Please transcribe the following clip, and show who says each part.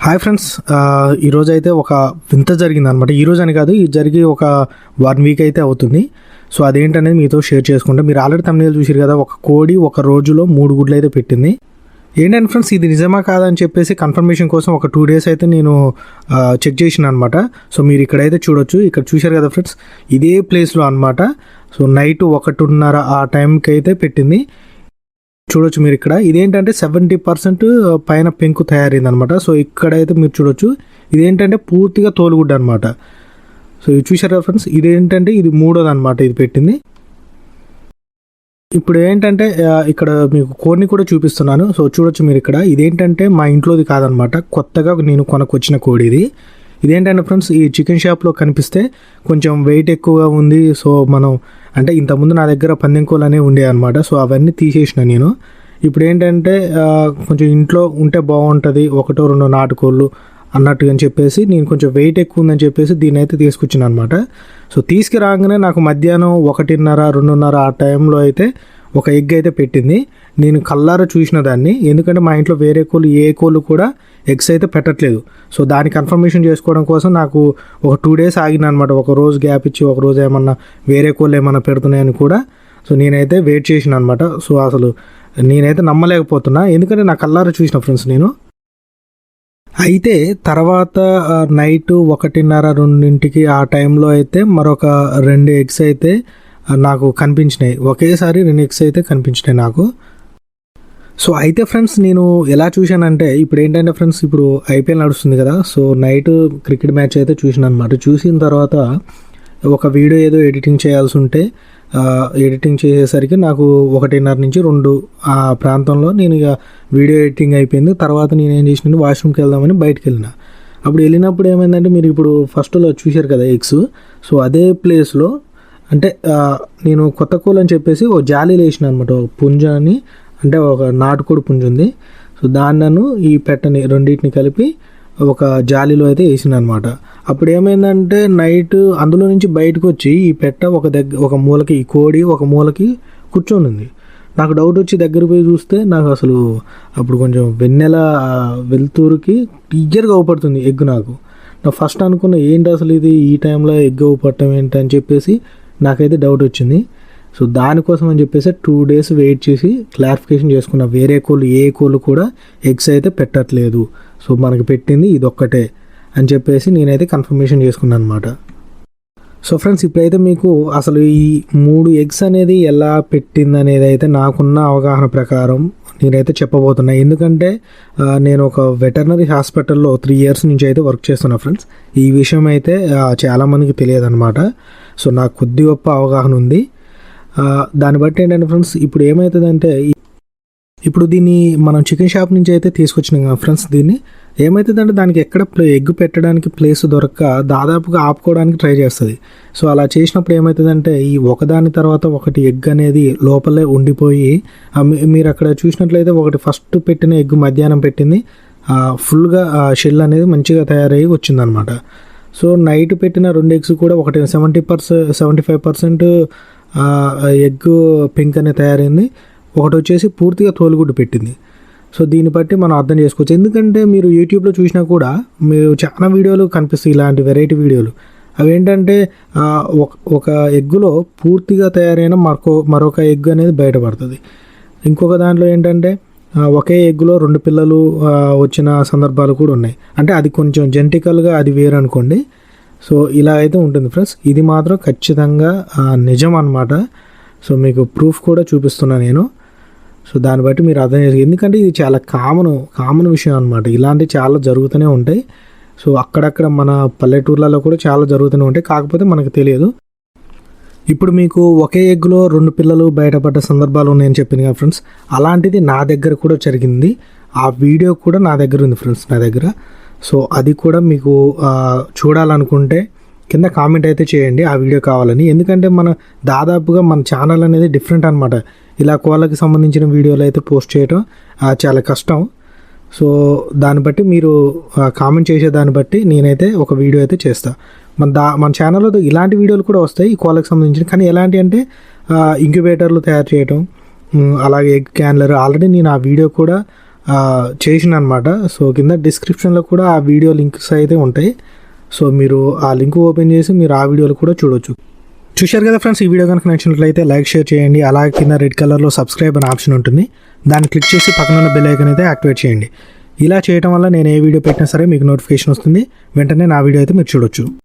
Speaker 1: Hi friends, ఈరోజు అయితే ఒక వింత జరిగింది అనమాట. ఈరోజు అని కాదు, ఇది జరిగి ఒక 1 వీక్ అయితే అవుతుంది. సో అదేంటనేది మీతో షేర్ చేసుకుంటే, మీరు ఆల్రెడీ తమిళ చూసారు కదా, ఒక కోడి ఒక రోజులో 3 గుడ్లు అయితే పెట్టింది. ఏంటంటే ఫ్రెండ్స్, ఇది నిజమా కాదని చెప్పేసి కన్ఫర్మేషన్ కోసం ఒక 2 days అయితే నేను చెక్ చేసిన అనమాట. సో మీరు ఇక్కడైతే చూడొచ్చు, ఇక్కడ చూశారు కదా ఫ్రెండ్స్, ఇదే ప్లేస్లో అనమాట. సో నైట్ 1:30 ఆ టైంకి అయితే పెట్టింది. చూడొచ్చు మీరు ఇక్కడ. ఇదేంటంటే 70% పైన పెంకు తయారైంది అనమాట. సో ఇక్కడైతే మీరు చూడొచ్చు, ఇదేంటంటే పూర్తిగా తోలుగుడ్డ అనమాట. సో ఇది చూసారా ఫ్రెండ్స్, ఇదేంటంటే ఇది 3వది అనమాట ఇది పెట్టింది. ఇప్పుడు ఏంటంటే ఇక్కడ మీకు కోడిని కూడా చూపిస్తున్నాను. సో చూడొచ్చు మీరు ఇక్కడ, ఇదేంటంటే మా ఇంట్లోది కాదనమాట, కొత్తగా నేను కొనుక్కొచ్చిన కోడి ఇది. ఇదేంటంటే ఫ్రెండ్స్, ఈ చికెన్ షాప్లో కనిపిస్తే కొంచెం వెయిట్ ఎక్కువగా ఉంది. సో మనం అంటే ఇంతకుముందు నా దగ్గర పందెం కోళ్ళు అనేవి ఉండే అనమాట. సో అవన్నీ తీసేసిన నేను. ఇప్పుడు ఏంటంటే కొంచెం ఇంట్లో ఉంటే బాగుంటుంది, 1-2 నాటుకోళ్ళు అన్నట్టుగా అని చెప్పేసి నేను కొంచెం వెయిట్ ఎక్కువ ఉందని చెప్పేసి దీన్ని అయితే తీసుకొచ్చాను అనమాట. సో తీసుకురాగానే నాకు మధ్యాహ్నం 1:30-2:30 ఆ టైంలో అయితే ఒక ఎగ్ అయితే పెట్టింది. నేను కల్లారా చూసిన దాన్ని, ఎందుకంటే మా ఇంట్లో వేరే కోళ్ళు ఏ కోళ్ళు కూడా ఎగ్స్ అయితే పెట్టట్లేదు. సో దాని కన్ఫర్మేషన్ చేసుకోవడం కోసం నాకు ఒక 2 days ఆగిన అనమాట. ఒక రోజు గ్యాప్ ఇచ్చి ఒక రోజు ఏమన్నా వేరే కోళ్ళు ఏమన్నా పెడుతున్నాయని కూడా సో నేనైతే వెయిట్ చేసిన అనమాట. సో అసలు నేనైతే నమ్మలేకపోతున్నా, ఎందుకంటే నా కల్లారా చూసిన ఫ్రెండ్స్ నేను. అయితే తర్వాత నైట్ 1:30-2 ఆ టైంలో అయితే మరొక 2 eggs అయితే నాకు కనిపించినాయి. ఒకేసారి 2 eggs అయితే కనిపించినాయి నాకు. సో అయితే ఫ్రెండ్స్, నేను ఎలా చూశానంటే, ఇప్పుడు ఏంటంటే ఫ్రెండ్స్, ఇప్పుడు IPL నడుస్తుంది కదా. సో నైట్ క్రికెట్ మ్యాచ్ అయితే చూసిన అనమాట. చూసిన తర్వాత ఒక వీడియో ఏదో ఎడిటింగ్ చేయాల్సి ఉంటే ఎడిటింగ్ చేసేసరికి నాకు 1:30-2 ఆ ప్రాంతంలో నేను ఇక వీడియో ఎడిటింగ్ అయిపోయింది. తర్వాత నేను ఏం చేసిన, వాష్రూమ్కి వెళ్దామని బయటకు వెళ్ళిన. అప్పుడు వెళ్ళినప్పుడు ఏమైందంటే, మీరు ఇప్పుడు ఫస్ట్లో చూశారు కదా ఎగ్స్. సో అదే ప్లేస్లో అంటే నేను కొత్త కోళ్ళు అని చెప్పేసి ఒక జాలీలు వేసిన అనమాట. ఒక పుంజాని అంటే ఒక నాటుకోడి పుంజు ఉంది. సో దాన్ని ఈ పెట్టని రెండింటిని కలిపి ఒక జాలీలో అయితే వేసిన అనమాట. అప్పుడు ఏమైందంటే, నైట్ అందులో నుంచి బయటకు వచ్చి ఈ పెట్ట ఒక మూలకి, ఈ కోడి ఒక మూలకి కూర్చొని ఉంది. నాకు డౌట్ వచ్చి దగ్గర పోయి చూస్తే నాకు అసలు అప్పుడు కొంచెం వెన్నెల వెలుతురుకి క్లియర్గా అవుపడుతుంది ఎగ్. నాకు ఫస్ట్ అనుకున్న ఏంటి అసలు ఇది ఈ టైంలో ఎగ్ అవుపడటం ఏంటి అని చెప్పేసి నాకైతే డౌట్ వచ్చింది. సో దానికోసం అని చెప్పేసి 2 days వెయిట్ చేసి క్లారిఫికేషన్ చేసుకున్న, వేరే కోళ్ళు ఏ కోళ్ళు కూడా ఎగ్స్ అయితే పెట్టట్లేదు. సో మనకి పెట్టింది ఇదొక్కటే అని చెప్పేసి నేనైతే కన్ఫర్మేషన్ చేసుకున్నాను అనమాట. సో ఫ్రెండ్స్, ఇప్పుడైతే మీకు అసలు ఈ 3 eggs అనేది ఎలా పెట్టింది అనేది అయితే నాకున్న అవగాహన ప్రకారం నేనైతే చెప్పబోతున్నా. ఎందుకంటే నేను ఒక వెటర్నరీ హాస్పిటల్లో 3 years నుంచి అయితే వర్క్ చేస్తున్నా ఫ్రెండ్స్. ఈ విషయం అయితే చాలామందికి తెలియదు అనమాట. సో నాకు కొద్ది గొప్ప అవగాహన ఉంది. దాన్ని బట్టి ఏంటంటే ఫ్రెండ్స్, ఇప్పుడు ఏమవుతుందంటే, ఇప్పుడు దీన్ని మనం చికెన్ షాప్ నుంచి అయితే తీసుకొచ్చినాం కదా ఫ్రెండ్స్. దీన్ని ఏమవుతుందంటే, దానికి ఎక్కడ ఎగ్ పెట్టడానికి ప్లేస్ దొరక్క దాదాపుగా ఆపుకోవడానికి ట్రై చేస్తుంది. సో అలా చేసినప్పుడు ఏమవుతుందంటే, ఈ ఒకదాని తర్వాత ఒకటి ఎగ్ అనేది లోపలే ఉండిపోయి, మీరు అక్కడ చూసినట్లయితే ఒకటి ఫస్ట్ పెట్టిన ఎగ్ మధ్యాహ్నం పెట్టింది, ఫుల్గా షెల్ అనేది మంచిగా తయారయ్యి వచ్చిందనమాట. సో నైట్ పెట్టిన 2 eggs కూడా ఒకటి 75% ఎగ్ పింక్ అనేది తయారైంది, ఒకటి వచ్చేసి పూర్తిగా తోలుగుడ్డు పెట్టింది. సో దీన్ని బట్టి మనం అర్థం చేసుకోవచ్చు. ఎందుకంటే మీరు యూట్యూబ్లో చూసినా కూడా మీరు చాలా వీడియోలు కనిపిస్తాయి, ఇలాంటి వెరైటీ వీడియోలు. అవి ఏంటంటే ఒక ఎగ్గులో పూర్తిగా తయారైన మరొక ఎగ్ అనేది బయటపడుతుంది. ఇంకొక దాంట్లో ఏంటంటే ఒకే ఎగ్గులో 2 పిల్లలు వచ్చిన సందర్భాలు కూడా ఉన్నాయి. అంటే అది కొంచెం జెనెటికల్గా అది వేరు అనుకోండి. సో ఇలా అయితే ఉంటుంది ఫ్రెండ్స్. ఇది మాత్రం ఖచ్చితంగా నిజం అన్నమాట. సో మీకు ప్రూఫ్ కూడా చూపిస్తున్నా నేను. సో దాన్ని బట్టి మీరు అర్థం చేసుకోండి. ఎందుకంటే ఇది చాలా కామన్ విషయం అనమాట. ఇలాంటివి చాలా జరుగుతూనే ఉంటాయి. సో అక్కడక్కడ మన పల్లెటూర్లలో కూడా చాలా జరుగుతూనే ఉంటాయి, కాకపోతే మనకు తెలియదు. ఇప్పుడు మీకు ఒకే ఎగ్గులో 2 పిల్లలు బయటపడ్డ సందర్భాలు ఉన్నాయని చెప్పింది కదా ఫ్రెండ్స్. అలాంటిది నా దగ్గర కూడా జరిగింది. ఆ వీడియో కూడా నా దగ్గర ఉంది ఫ్రెండ్స్, నా దగ్గర. సో అది కూడా మీకు చూడాలనుకుంటే కింద కామెంట్ అయితే చేయండి ఆ వీడియో కావాలని. ఎందుకంటే దాదాపుగా మన ఛానల్ అనేది డిఫరెంట్ అనమాట. ఇలా కోళ్ళకి సంబంధించిన వీడియోలు అయితే పోస్ట్ చేయడం చాలా కష్టం. సో దాన్ని బట్టి మీరు కామెంట్ చేసే దాన్ని బట్టి నేనైతే ఒక వీడియో అయితే చేస్తాను. మన ఛానల్లో ఇలాంటి వీడియోలు కూడా వస్తాయి ఈ కోళ్ళకి సంబంధించిన. కానీ ఎలాంటి అంటే ఇంక్యుబేటర్లు తయారు చేయడం, అలాగే ఎగ్ క్యాన్లర్. ఆల్రెడీ నేను ఆ వీడియో కూడా చేసిన అనమాట. సో కింద డిస్క్రిప్షన్లో కూడా ఆ వీడియో లింక్స్ అయితే ఉంటాయి. సో మీరు ఆ లింక్ ఓపెన్ చేసి మీరు ఆ వీడియోలు కూడా చూడొచ్చు. చూశారు కదా ఫ్రెండ్స్, ఈ వీడియో కనుక నచ్చినట్లయితే లైక్, షేర్ చేయండి. అలాగే కింద రెడ్ కలర్లో సబ్స్క్రైబ్ అనే ఆప్షన్ ఉంటుంది, దాన్ని క్లిక్ చేసి పక్కన ఉన్న బెల్ ఐకాన్ అయితే యాక్టివేట్ చేయండి. ఇలా చేయడం వల్ల నేను ఏ వీడియో పెట్టినా సరే మీకు నోటిఫికేషన్ వస్తుంది, వెంటనే నా వీడియో అయితే మీరు చూడొచ్చు.